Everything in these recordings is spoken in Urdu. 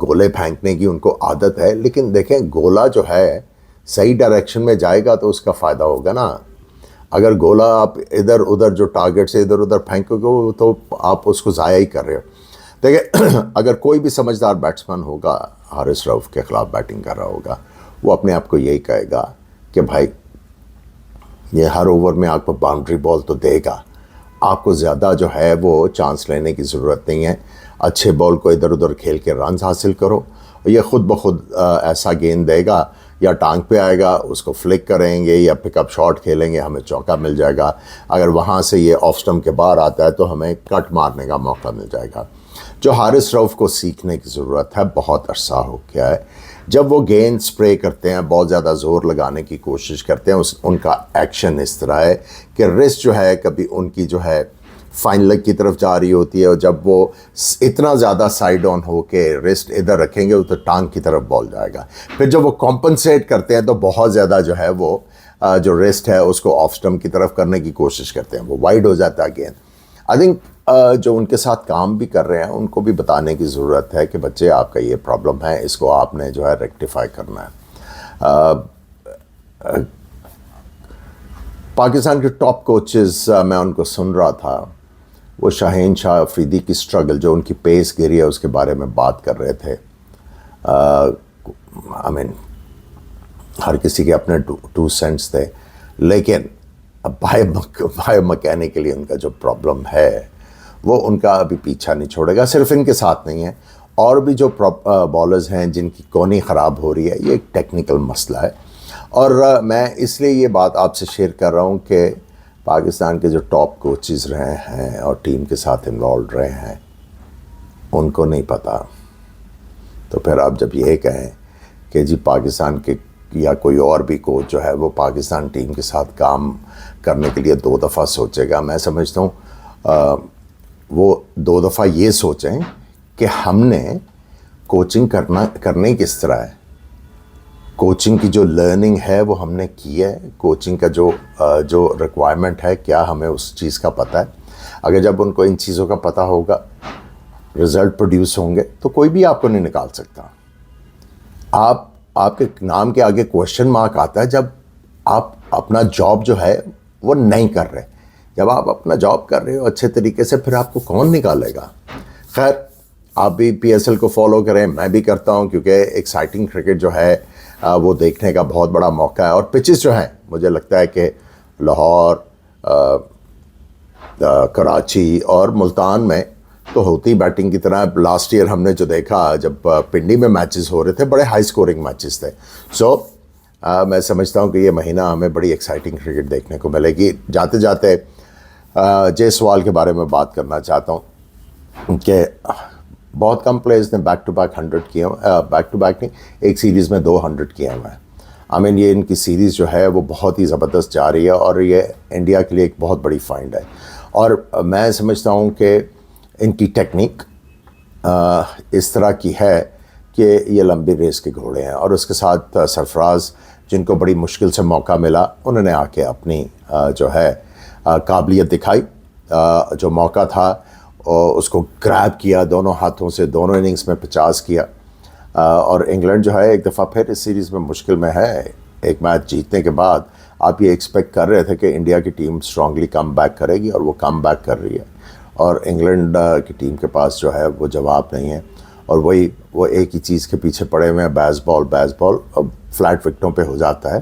گولے پھینکنے کی ان کو عادت ہے، لیکن دیکھیں گولا جو ہے صحیح ڈائریکشن میں جائے گا تو اس کا فائدہ ہوگا نا. اگر گولا آپ ادھر ادھر جو ٹارگٹ سے ادھر ادھر پھینکو گے تو آپ اس کو ضائع ہی کر رہے ہو. دیکھیں اگر کوئی بھی سمجھدار بیٹسمین ہوگا حارث رؤف کے خلاف بیٹنگ کر رہا ہوگا، وہ اپنے آپ کو یہی کہے گا کہ بھائی یہ ہر اوور میں آپ کو باؤنڈری بال تو دے گا، آپ کو زیادہ جو ہے وہ چانس لینے کی ضرورت نہیں ہے، اچھے بال کو ادھر ادھر کھیل کے رنز حاصل کرو، یہ خود بخود ایسا گیند دے گا یا ٹانگ پہ آئے گا، اس کو فلک کریں گے یا پک اپ شاٹ کھیلیں گے، ہمیں چوکا مل جائے گا. اگر وہاں سے یہ آف سٹمپ کے باہر آتا ہے تو ہمیں کٹ مارنے کا موقع مل جائے گا. جو حارث رؤف کو سیکھنے کی ضرورت ہے، بہت عرصہ ہو گیا ہے جب وہ گیند سپرے کرتے ہیں، بہت زیادہ زور لگانے کی کوشش کرتے ہیں، ان کا ایکشن اس طرح ہے کہ رسٹ جو ہے کبھی ان کی جو ہے فائن لیگ کی طرف جا رہی ہوتی ہے، اور جب وہ اتنا زیادہ سائڈ آن ہو کے رسٹ ادھر رکھیں گے تو ٹانگ کی طرف بال جائے گا. پھر جب وہ کمپنسیٹ کرتے ہیں تو بہت زیادہ جو ہے وہ جو رسٹ ہے اس کو آف سٹمپ کی طرف کرنے کی کوشش کرتے ہیں، وہ وائڈ ہو جاتا ہے گیند. آئی تھنک جو ان کے ساتھ کام بھی کر رہے ہیں ان کو بھی بتانے کی ضرورت ہے کہ بچے آپ کا یہ پرابلم ہے، اس کو آپ نے جو ہے ریکٹیفائی کرنا ہے. پاکستان کے ٹاپ کوچز میں ان کو سن رہا تھا، وہ شاہین شاہ افریدی کی سٹرگل جو ان کی پیس گری ہے اس کے بارے میں بات کر رہے تھے. آئی مین ہر کسی کے اپنے ٹو سینٹس تھے، لیکن بھائی مکینیکلی ان کا جو پرابلم ہے وہ ان کا ابھی پیچھا نہیں چھوڑے گا. صرف ان کے ساتھ نہیں ہے، اور بھی جو بالرز ہیں جن کی کونی خراب ہو رہی ہے، یہ ایک ٹیکنیکل مسئلہ ہے. اور میں اس لیے یہ بات آپ سے شیئر کر رہا ہوں کہ پاکستان کے جو ٹاپ کوچز رہے ہیں اور ٹیم کے ساتھ انوالوڈ رہے ہیں ان کو نہیں پتہ. تو پھر آپ جب یہ کہیں کہ جی پاکستان کے یا کوئی اور بھی کوچ جو ہے وہ پاکستان ٹیم کے ساتھ کام کرنے کے لیے 2 دفعہ سوچے گا، میں سمجھتا ہوں وہ 2 دفعہ یہ سوچیں کہ ہم نے کوچنگ کرنے کس طرح ہے، کوچنگ کی جو لرننگ ہے وہ ہم نے کی ہے، کوچنگ کا جو ریکوائرمنٹ ہے کیا ہمیں اس چیز کا پتہ ہے. اگر جب ان کو ان چیزوں کا پتہ ہوگا، رزلٹ پروڈیوس ہوں گے، تو کوئی بھی آپ کو نہیں نکال سکتا. آپ کے نام کے آگے کوشچن مارک آتا ہے جب آپ اپنا جاب جو ہے وہ نہیں کر رہے. جب آپ اپنا جاب کر رہے ہو اچھے طریقے سے، پھر آپ کو کون نکالے گا. خیر آپ بھی پی ایس ایل کو فالو کریں، میں بھی کرتا ہوں، کیونکہ ایکسائٹنگ کرکٹ جو ہے وہ دیکھنے کا بہت بڑا موقع ہے. اور پچز جو ہیں مجھے لگتا ہے کہ لاہور، کراچی اور ملتان میں تو ہوتی بیٹنگ کی طرح. لاسٹ ایئر ہم نے جو دیکھا جب پنڈی میں میچز ہو رہے تھے، بڑے ہائی سکورنگ میچز تھے. سو میں سمجھتا ہوں کہ یہ مہینہ ہمیں بڑی ایکسائٹنگ کرکٹ دیکھنے کو ملے گی. جاتے جاتے جے سوال کے بارے میں بات کرنا چاہتا ہوں کہ بہت کم پلیئرز نے بیک ٹو بیک 100 کیے ہیں، بیک ٹو بیک نہیں، ایک سیریز میں 200 کیے ہوئے ہیں. آئی مین یہ ان کی سیریز جو ہے وہ بہت ہی زبردست جا رہی ہے، اور یہ انڈیا کے لیے ایک بہت بڑی فائنڈ ہے. اور میں سمجھتا ہوں کہ ان کی ٹیکنیک اس طرح کی ہے کہ یہ لمبی ریس کے گھوڑے ہیں. اور اس کے ساتھ سرفراز جن کو بڑی مشکل سے موقع ملا، انہوں نے آ کے اپنی جو ہے قابلیت دکھائی. جو موقع تھا اس کو گریب کیا دونوں ہاتھوں سے، دونوں اننگز میں 50 کیا. اور انگلینڈ جو ہے ایک دفعہ پھر اس سیریز میں مشکل میں ہے. ایک میچ جیتنے کے بعد آپ یہ ایکسپیکٹ کر رہے تھے کہ انڈیا کی ٹیم اسٹرانگلی کم بیک کرے گی، اور وہ کم بیک کر رہی ہے. اور انگلینڈ کی ٹیم کے پاس جو ہے وہ جواب نہیں ہے، اور وہ ایک ہی چیز کے پیچھے پڑے ہوئے ہیں، بیس بال. اب فلیٹ وکٹوں پہ ہو جاتا ہے.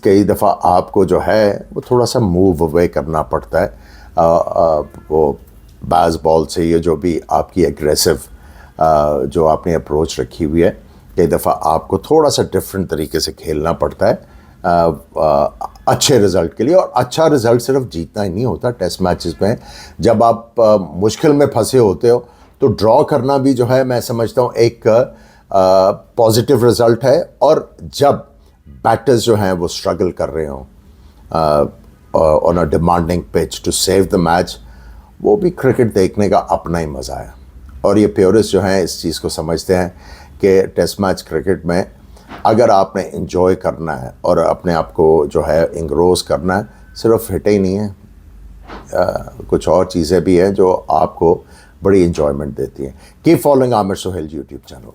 کئی دفعہ آپ کو جو ہے وہ تھوڑا سا موو اوے کرنا پڑتا ہے وہ بیس بال سے. یہ جو بھی آپ کی ایگریسو جو آپ نے اپروچ رکھی ہوئی ہے، کئی دفعہ آپ کو تھوڑا سا ڈفرینٹ طریقے سے کھیلنا پڑتا ہے اچھے رزلٹ کے لیے. اور اچھا رزلٹ صرف جیتنا ہی نہیں ہوتا. ٹیسٹ میچز میں جب آپ مشکل میں پھنسے ہوتے ہو تو ڈرا کرنا بھی جو ہے میں سمجھتا ہوں ایک پازیٹیو رزلٹ ہے. اور جب بیٹرز جو ہیں وہ اسٹرگل کر رہے ہوں on a demanding pitch to save the match, وہ بھی کرکٹ دیکھنے کا اپنا ہی مزہ ہے. اور یہ پیورسٹ جو ہیں اس چیز کو سمجھتے ہیں کہ ٹیسٹ میچ کرکٹ میں اگر آپ نے انجوائے کرنا ہے اور اپنے آپ کو جو ہے انگروز کرنا ہے، صرف ہٹ ہی نہیں ہے، کچھ اور چیزیں بھی ہیں جو آپ کو بڑی انجوائمنٹ دیتی ہیں. کیپ فالوئنگ عامر سہیل یوٹیوب چینل.